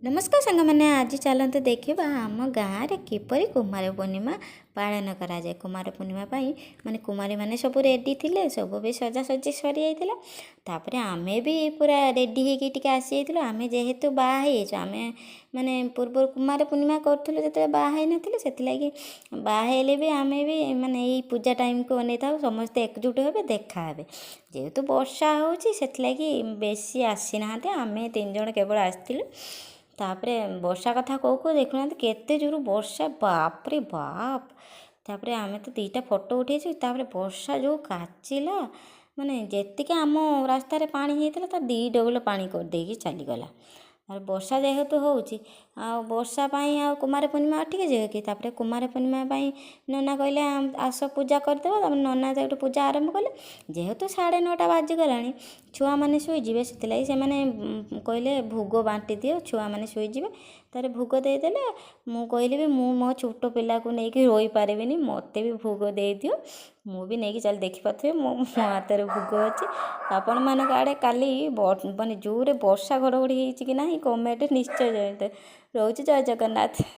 नमस्कार सांग मैंने आज चलते देखा आम गाँव में किपरि कुमार पूर्णिमा पालन कराए। कुमार पूर्णिमा माने कुमारी मैंने सब रेडी थे, सब भी सजासजी सरी जाता। आम भी पूरा रेडी होके आसी आम जेहेतु बाहर आम माने पूर्व कुमार पूर्णिमा करूँ जो बाहर नी से बाहर भी आम भी माने यही पूजा टाइम को अनै था समस्ते एकजुट हे देखा हे। जेहेतु वर्षा होगी बेसी आसी ना आम 3 जन केवल आसलु। तापरे वर्षा कथा कौ देखुना केते जोर वर्षा बाप रे बाप। तापरे आमे तो 2टा फोटो उठेछु। तापरे वर्षा जो काचिला माने जेतिके आम रास्ता रे पानी होता तो 2 डबल पानी कर देकी चली गला। और वर्षा जेहेतु होउची वर्षा पाई कुमार पूर्णिमा अटके जाए कि तापरे कुमार पूर्णिमा पाई नना कहले आस पूजा करदेव। तापर नना जो पूजा आरंभ कले जेहेतु 9:30 बाजिगलानी छुआ मैंने शोजे से कहले भोग बांटी दियो छुआ मैंने शोजे। तार भोग देदेले मु कहली भी मु मो छोट पिला को लेकिन रही पारिनी मत भी भोग दे दियो मु भी नहीं चल देखिपे मो हाथ में भोग अच्छी। आपण मान आड़े काली माने जोरे वर्षा घड़घड़ी कि ना कमेंट निश्चय जानते। रोज जय जगन्नाथ।